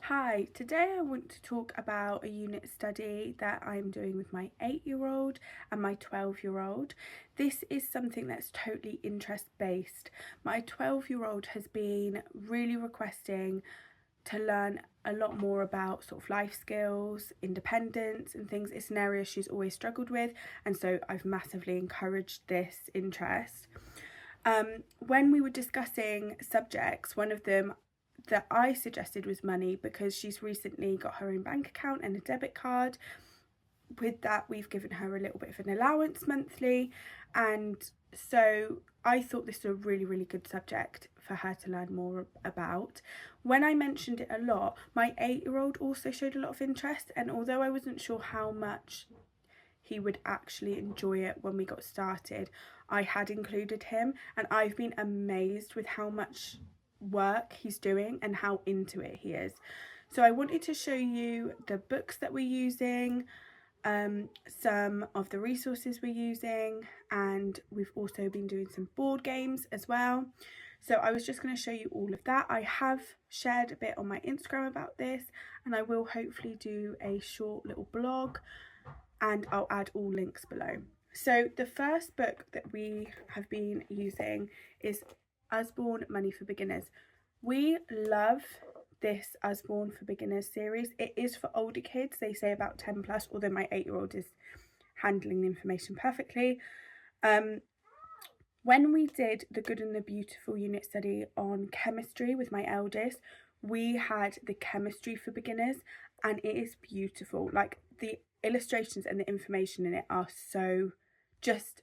Hi, today I want to talk about a unit study that I'm doing with my 8-year-old and my 12-year-old. This is something that's totally interest-based. My 12-year-old has been really requesting to learn a lot more about sort of life skills, independence and things. It's an area she's always struggled with, and so I've massively encouraged this interest. When we were discussing subjects, one of them that I suggested was money, because she's recently got her own bank account and a debit card. With that, we've given her a little bit of an allowance monthly, and so I thought this was a really good subject for her to learn more about. When I mentioned it a lot, my 8-year-old also showed a lot of interest, and although I wasn't sure how much he would actually enjoy it when we got started, I had included him, and I've been amazed with how much work he's doing and how into it he is. So I wanted to show you the books that we're using, some of the resources we're using, and we've also been doing some board games as well. So I was just going to show you all of that. I have shared a bit on my Instagram about this, and I will hopefully do a short little blog, and I'll add all links below. So the first book that we have been using is Usborne For Beginners. We love this Usborne For Beginners series. It is for older kids, they say about 10 plus, although my 8-year-old is handling the information perfectly. When we did the Good and the Beautiful unit study on chemistry with my eldest, we had the Chemistry for Beginners, and it is beautiful. Like, the illustrations and the information in it are so just,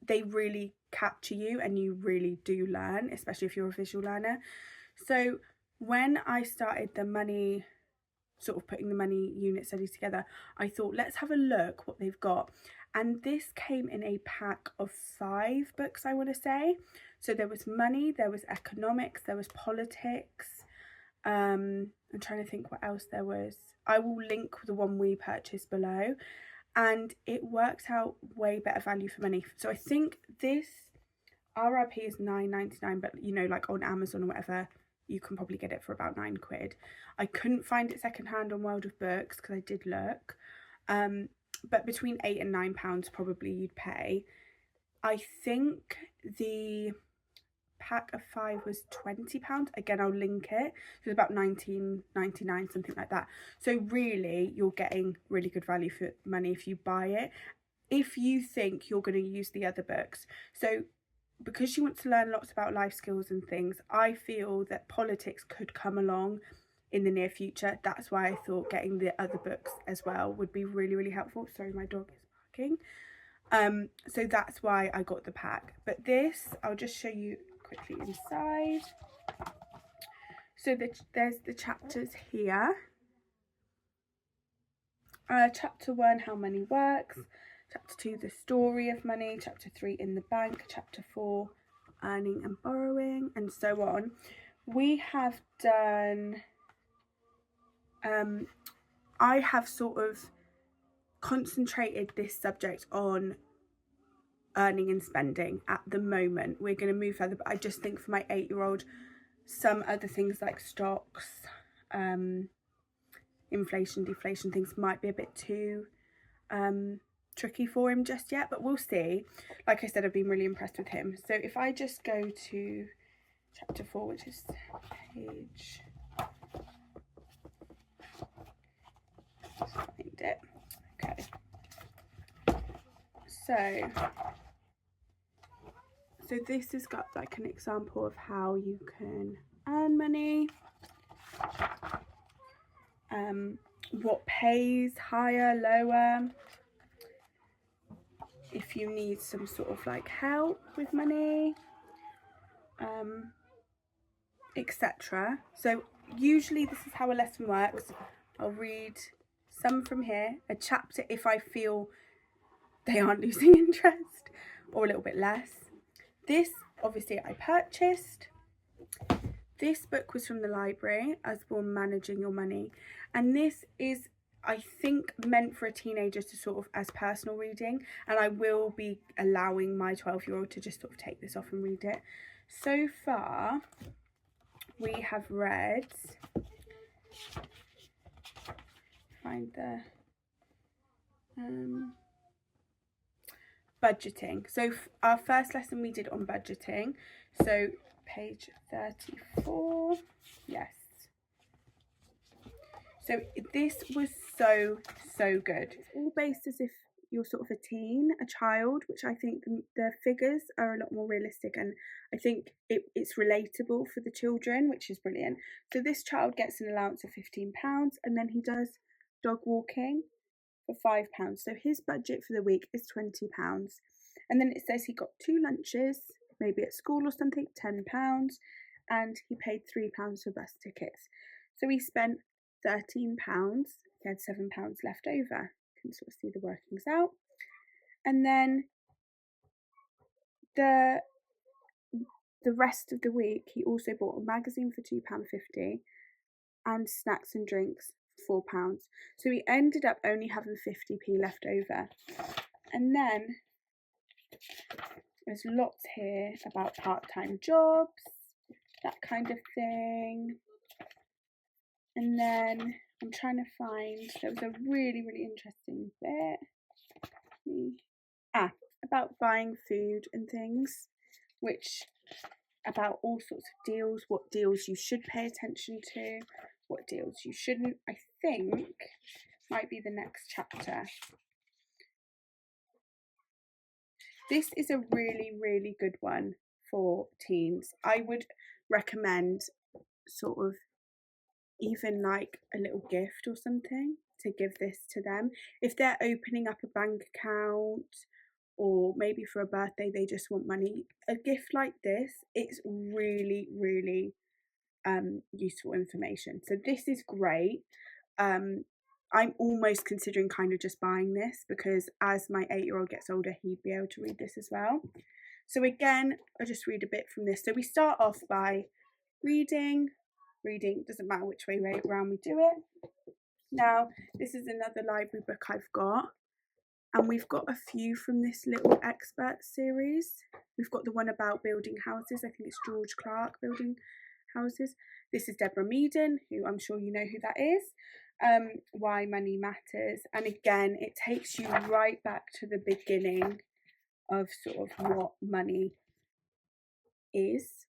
they really capture you and you really do learn, especially if you're a visual learner. So when I started the money, sort of putting the money unit study together, I thought, let's have a look what they've got. And this came in a pack of 5 books, I want to say. So there was money, there was economics, there was politics. I'm trying to think what else there was. I will link the one we purchased below, and it works out way better value for money. So I think this RRP is £9.99, but you know, like on Amazon or whatever, you can probably get it for about £9. I couldn't find it secondhand on World of Books because I did look, but between £8 and £9 probably you'd pay. I think the pack of 5 was £20. Again, I'll link it. So it's about £19.99, something like that. So really, you're getting really good value for money if you buy it, if you think you're going to use the other books. So because she wants to learn lots about life skills and things, I feel that politics could come along in the near future. That's why I thought getting the other books as well would be really helpful. Sorry, my dog is barking. So that's why I got the pack. But this, I'll just show you quickly inside. So there's the chapters here. Chapter 1, how money works. Chapter 2, the story of money. Chapter 3, in the bank. Chapter 4, earning and borrowing, and so on. We have done, I have sort of concentrated this subject on earning and spending at the moment. We're going to move further, but I just think for my 8-year-old, some other things like stocks, inflation, deflation, things might be a bit too tricky for him just yet, but we'll see. Like I said, I've been really impressed with him. So if I just go to chapter 4, which is page, let's find it. Okay, so this has got like an example of how you can earn money, what pays higher, lower, if you need some sort of like help with money, etc. So usually this is how a lesson works. I'll read some from here, a chapter if I feel they aren't losing interest, or a little bit less. This obviously I purchased. This book was from the library, Usborne Managing Your Money, and this is, I think, meant for a teenager to sort of as personal reading, and I will be allowing my 12-year-old to just sort of take this off and read it. So far we have read find the budgeting. So our first lesson we did on budgeting, so page 34, yes. So this was so good. It's all based as if you're sort of a teen, a child, which I think the figures are a lot more realistic, and I think it's relatable for the children, which is brilliant. So this child gets an allowance of £15, and then he does dog walking for £5. So his budget for the week is £20. And then it says he got 2 lunches, maybe at school or something, £10, and he paid £3 for bus tickets. So he spent £13. He had £7 left over. You can sort of see the workings out. And then the rest of the week, he also bought a magazine for £2.50 and snacks and drinks for £4. So he ended up only having 50p left over. And then there's lots here about part-time jobs, that kind of thing. And then I'm trying to find, there was a really interesting bit about buying food and things, which about all sorts of deals, what deals you should pay attention to, what deals you shouldn't. I think might be the next chapter. This is a really good one for teens. I would recommend sort of even like a little gift or something to give this to them. If they're opening up a bank account, or maybe for a birthday they just want money, a gift like this, it's really useful information. So this is great. I'm almost considering kind of just buying this, because as my 8-year-old gets older, he'd be able to read this as well. So again, I'll just read a bit from this. So we start off by reading, doesn't matter which way around we do it. Now, this is another library book I've got, and we've got a few from this little expert series. We've got the one about building houses. I think it's George Clark, building houses. This is Deborah Meaden, who I'm sure you know who that is. Why Money Matters. And again, it takes you right back to the beginning of sort of what money is.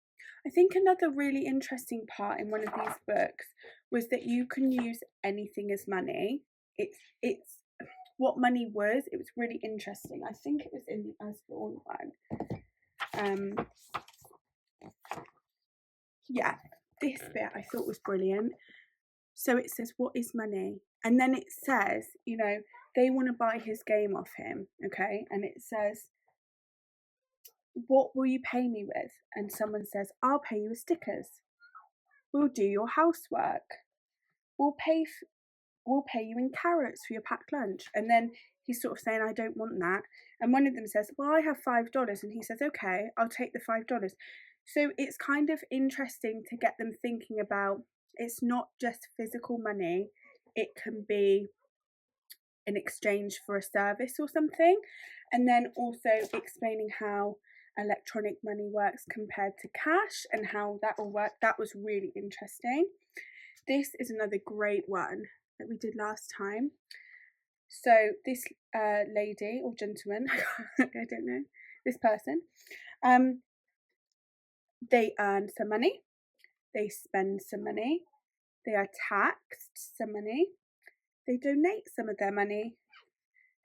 I think another really interesting part in one of these books was that you can use anything as money. It's what money was. It was really interesting. I think it was in the Usborne one. Yeah, this bit I thought was brilliant. So it says, what is money? And then it says, you know, they want to buy his game off him, okay? And it says, what will you pay me with? And someone says, I'll pay you with stickers. We'll do your housework. We'll pay you in carrots for your packed lunch. And then he's sort of saying, I don't want that. And one of them says, well, I have $5. And he says, okay, I'll take the $5. So it's kind of interesting to get them thinking about, it's not just physical money. It can be in exchange for a service or something. And then also explaining how electronic money works compared to cash and how that will work. That was really interesting. This is another great one that we did last time. So this lady or gentleman, I don't know, this person, they earn some money, they spend some money, they are taxed some money, they donate some of their money,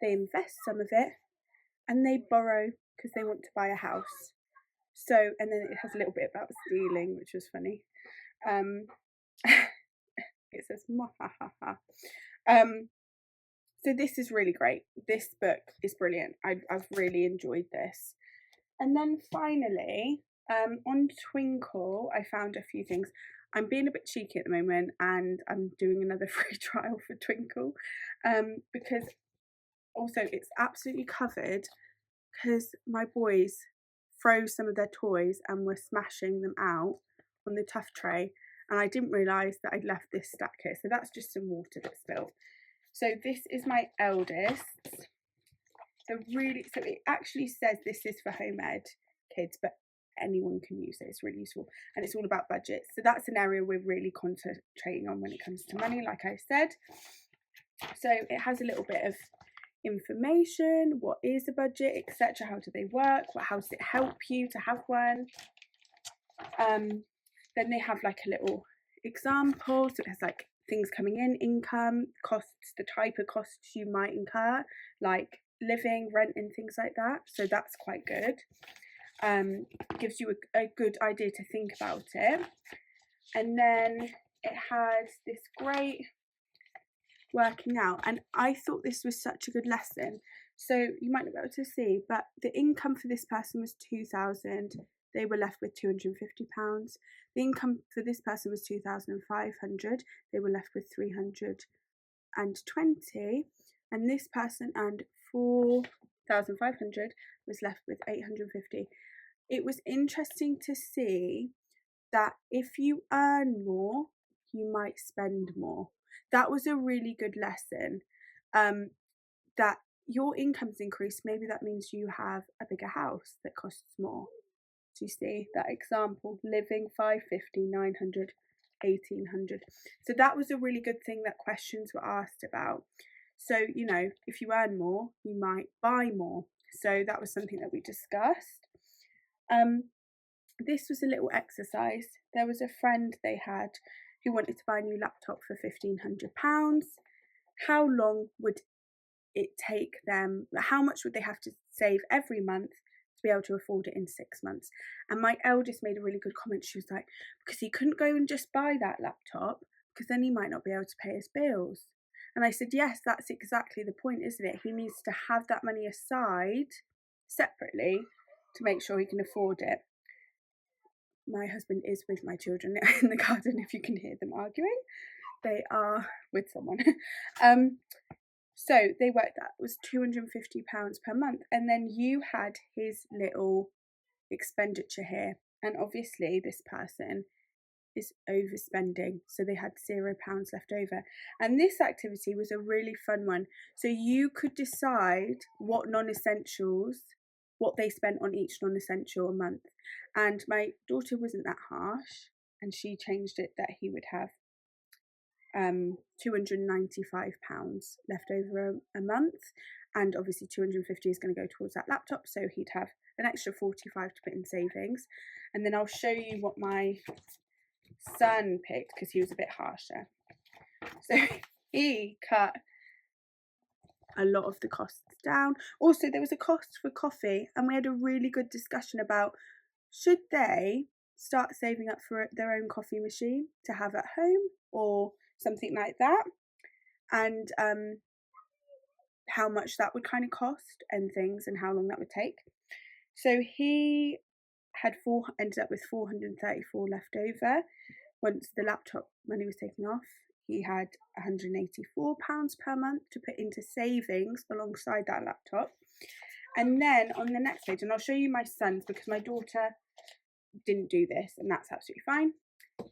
they invest some of it, and they borrow because they want to buy a house. So, and then it has a little bit about stealing, which was funny. It says, "Mwahaha." So this is really great. This book is brilliant. I've really enjoyed this. And then finally, on Twinkle, I found a few things. I'm being a bit cheeky at the moment, and I'm doing another free trial for Twinkle, because also it's absolutely covered, because my boys froze some of their toys and were smashing them out on the tough tray, and I didn't realise that I'd left this stuck here. So that's just some water that spilled. So this is my eldest. So it actually says this is for home ed kids, but anyone can use it. It's really useful, and it's all about budgets. So that's an area we're really concentrating on when it comes to money, like I said. So it has a little bit of information, what is a budget, etc., how do they work, how does it help you to have one. Then they have like a little example, so it has like things coming in, income, costs, the type of costs you might incur, like living, rent and things like that. So that's quite good. Gives you a good idea to think about it. And then it has this great working out, and I thought this was such a good lesson. So you might not be able to see, but the income for this person was 2,000. They were left with £250. The income for this person was 2,500. They were left with 320. And this person earned 4,500, was left with 850. It was interesting to see that if you earn more, you might spend more. That was a really good lesson. That your income's increased, maybe that means you have a bigger house that costs more. Do you see that example? Living 550, 900, 1,800. So that was a really good thing that questions were asked about. So, you know, if you earn more, you might buy more. So that was something that we discussed. This was a little exercise. There was a friend they had who wanted to buy a new laptop for £1,500. How long would it take them? How much would they have to save every month to be able to afford it in 6 months? And my eldest made a really good comment. She was like, because he couldn't go and just buy that laptop, because then he might not be able to pay his bills. And I said, yes, that's exactly the point, isn't it? He needs to have that money aside separately to make sure he can afford it. My husband is with my children in the garden, if you can hear them arguing. They are with someone. So they worked, that was £250 per month. And then you had his little expenditure here. And obviously this person is overspending. So they had £0 left over. And this activity was a really fun one. So you could decide what non-essentials, what they spent on each non-essential a month. And my daughter wasn't that harsh, and she changed it that he would have £295 left over a month, and obviously 250 is going to go towards that laptop, so he'd have an extra 45 to put in savings. And then I'll show you what my son picked, because he was a bit harsher. So he cut a lot of the costs down. Also, there was a cost for coffee, and we had a really good discussion about, should they start saving up for their own coffee machine to have at home or something like that, and how much that would kind of cost and things, and how long that would take. So he had ended up with 434 left over. Once the laptop money was taken off, he had £184 per month to put into savings alongside that laptop. And then on the next page, and I'll show you my son's, because my daughter didn't do this, and that's absolutely fine.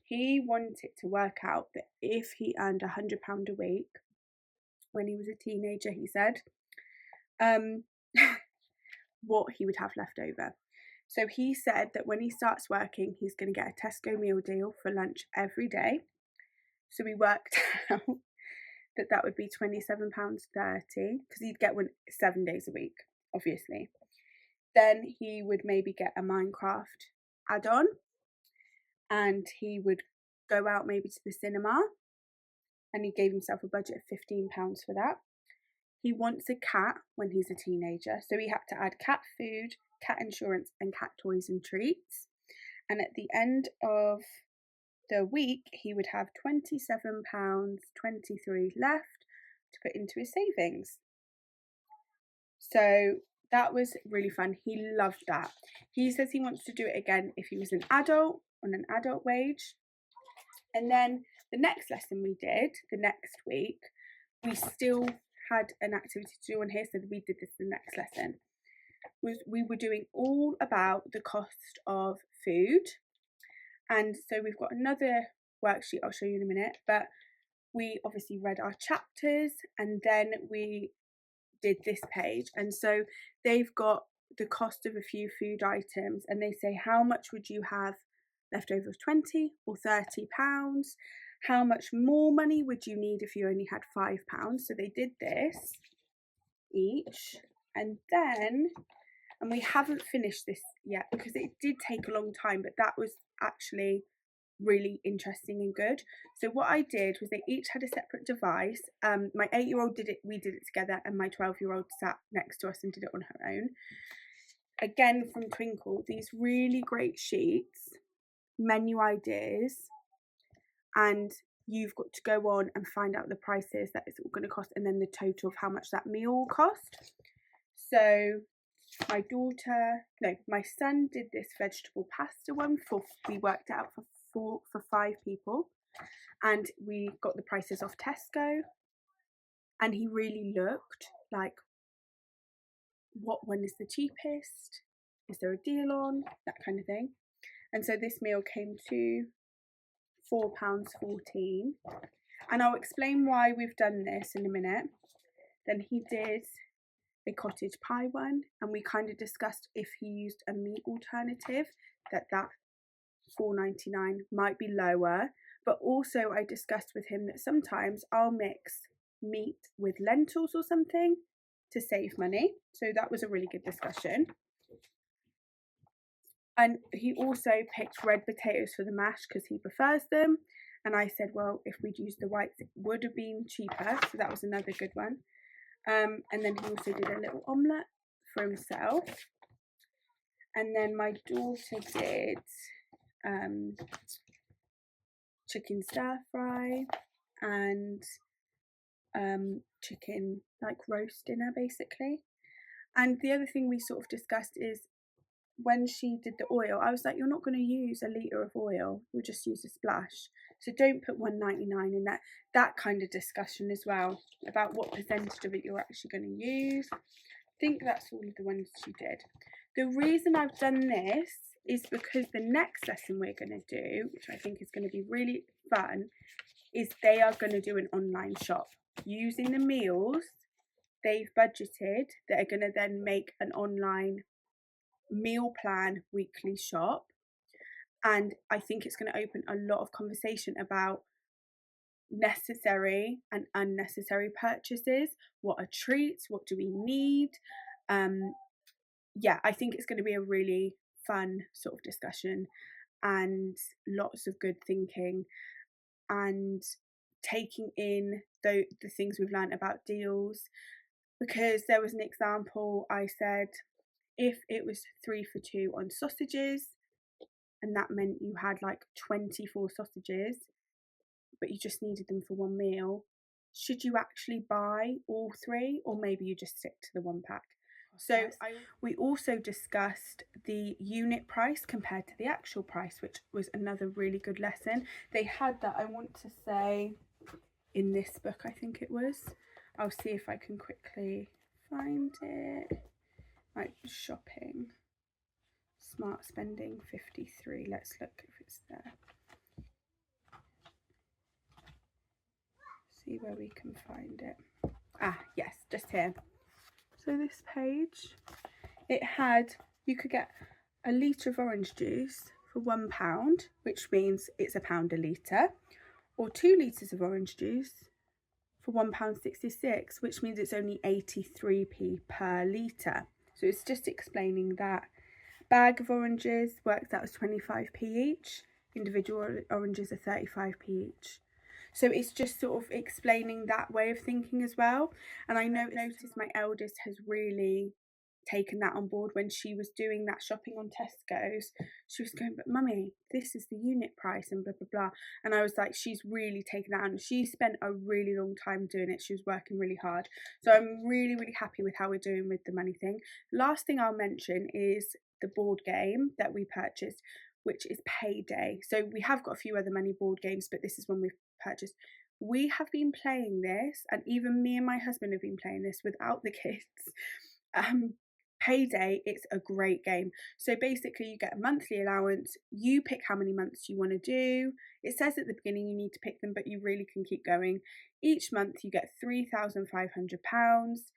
He wanted to work out that if he earned £100 a week when he was a teenager, he said, what he would have left over. So he said that when he starts working, he's going to get a Tesco meal deal for lunch every day. So we worked out that that would be £27.30, because he'd get one 7 days a week, obviously. Then he would maybe get a Minecraft add-on, and he would go out maybe to the cinema, and he gave himself a budget of £15 for that. He wants a cat when he's a teenager, so he had to add cat food, cat insurance and cat toys and treats. And at the end of the week, he would have £27.23 left to put into his savings. So that was really fun. He loved that. He says he wants to do it again if he was an adult, on an adult wage. And then the next lesson we did, the next week, we still had an activity to do on here, so we did this the next lesson. We were doing all about the cost of food. And so we've got another worksheet I'll show you in a minute, but we obviously read our chapters, and then we did this page. And so they've got the cost of a few food items, and they say, how much would you have left over, 20 or 30 pounds? How much more money would you need if you only had 5 pounds? So they did this each, and we haven't finished this yet because it did take a long time, but that was actually really interesting and good. So what I did was they each had a separate device. My 8-year-old did it, we did it together, and my 12-year-old sat next to us and did it on her own. Again, from Twinkle, these really great sheets, menu ideas, and you've got to go on and find out the prices that it's all going to cost, and then the total of how much that meal will cost. So my son did this vegetable pasta one we worked it out for 5 people, and we got the prices off Tesco, and he really looked like, what one is the cheapest? Is there a deal on? That kind of thing. And so this meal came to £4.14, and I'll explain why we've done this in a minute. Then he did a cottage pie one, and we kind of discussed if he used a meat alternative, that £4.99 might be lower, but also I discussed with him that sometimes I'll mix meat with lentils or something to save money. So that was a really good discussion. And he also picked red potatoes for the mash because he prefers them, and I said, well, if we'd used the whites it would have been cheaper, so that was another good one. And then he also did a little omelette for himself. And then my daughter did chicken stir fry and chicken like roast dinner basically. And the other thing we sort of discussed is when she did the oil, I was like, you're not going to use a litre of oil, you'll just use a splash. So don't put £1.99 in that kind of discussion as well, about what percentage of it you're actually going to use. I think that's all of the ones she did. The reason I've done this is because the next lesson we're going to do, which I think is going to be really fun, is they are going to do an online shop using the meals they've budgeted. They're going to then make an online meal plan weekly shop, and I think it's going to open a lot of conversation about necessary and unnecessary purchases. What are treats? What do we need? I think it's going to be a really fun sort of discussion, and lots of good thinking, and taking in the things we've learned about deals. Because there was an example, I said, if it was 3 for 2 on sausages, and that meant you had like 24 sausages, but you just needed them for one meal, should you actually buy all 3, or maybe you just stick to the 1 pack? So we also discussed the unit price compared to the actual price, which was another really good lesson. They had that, I want to say, in this book, I think it was. I'll see if I can quickly find it. Like shopping, smart spending 53. Let's look if it's there. See where we can find it. Ah, yes, just here. So this page, it had, you could get a litre of orange juice for £1, which means it's £1 a litre, or 2 litres of orange juice for £1.66, which means it's only 83p per litre. So it's just explaining that. Bag of oranges works out as 25p each. Individual oranges are 35p each. So it's just sort of explaining that way of thinking as well. And I noticed my eldest has really taken that on board. When she was doing that shopping on Tesco's, she was going, but mummy, this is the unit price and blah blah blah. And I was like, she's really taken that on. She spent a really long time doing it. She was working really hard. So I'm really happy with how we're doing with the money thing. Last thing I'll mention is the board game that we purchased, which is Payday. So we have got a few other money board games, but this is one we've purchased. We have been playing this, and even me and my husband have been playing this without the kids. Payday, it's a great game. So basically you get a monthly allowance, you pick how many months you want to do. It says at the beginning you need to pick them, but you really can keep going. Each month you get £3,500.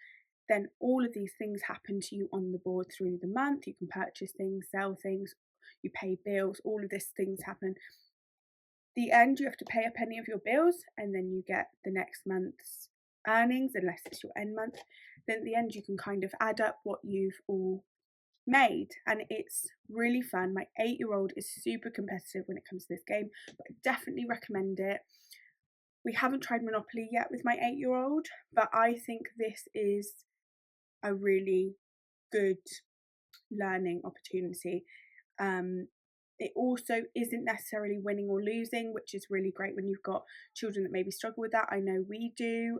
then all of these things happen to you on the board through the month. You can purchase things, sell things, you pay bills, all of these things happen. The end, you have to pay a penny of your bills, and then you get the next month's earnings, unless it's your end month. Then at the end, you can kind of add up what you've all made, and it's really fun. My 8-year-old is super competitive when it comes to this game, but I definitely recommend it. We haven't tried Monopoly yet with my 8-year-old, but I think this is a really good learning opportunity. It also isn't necessarily winning or losing, which is really great when you've got children that maybe struggle with that. I know we do.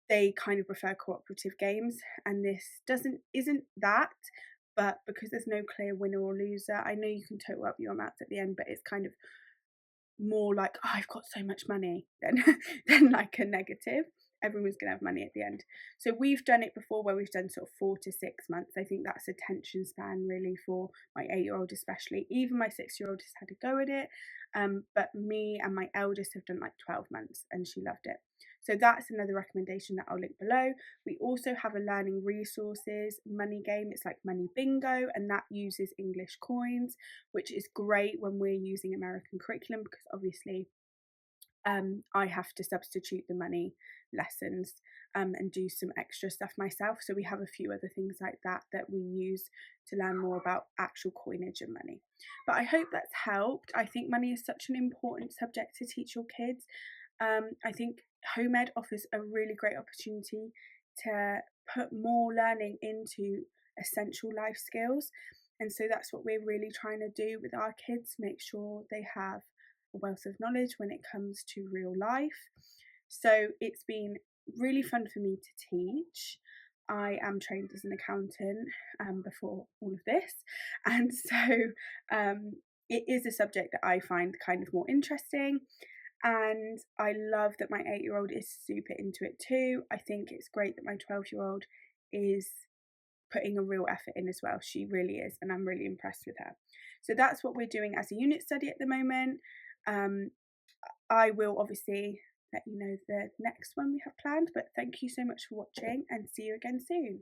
They kind of prefer cooperative games, and this isn't that, but because there's no clear winner or loser, I know you can total up your amounts at the end, but it's kind of more like, oh, I've got so much money than than like a negative. Everyone's gonna have money at the end. So we've done it before where we've done sort of 4 to 6 months. I think that's attention span really for my 8-year-old especially. Even my 6-year-old has had a go at it. But me and my eldest have done like 12 months and she loved it. So that's another recommendation that I'll link below. We also have a learning resources money game. It's like Money Bingo, and that uses English coins, which is great when we're using American curriculum because obviously I have to substitute the money lessons and do some extra stuff myself. So we have a few other things like that that we use to learn more about actual coinage and money. But I hope that's helped. I think money is such an important subject to teach your kids. I think home ed offers a really great opportunity to put more learning into essential life skills. And so that's what we're really trying to do with our kids, make sure they have a wealth of knowledge when it comes to real life. So it's been really fun for me to teach. I am trained as an accountant before all of this, and so it is a subject that I find kind of more interesting. And I love that my 8-year-old is super into it too. I think it's great that my 12-year-old is putting a real effort in as well. She really is, and I'm really impressed with her. So that's what we're doing as a unit study at the moment. I will obviously let you know the next one we have planned, but thank you so much for watching and see you again soon.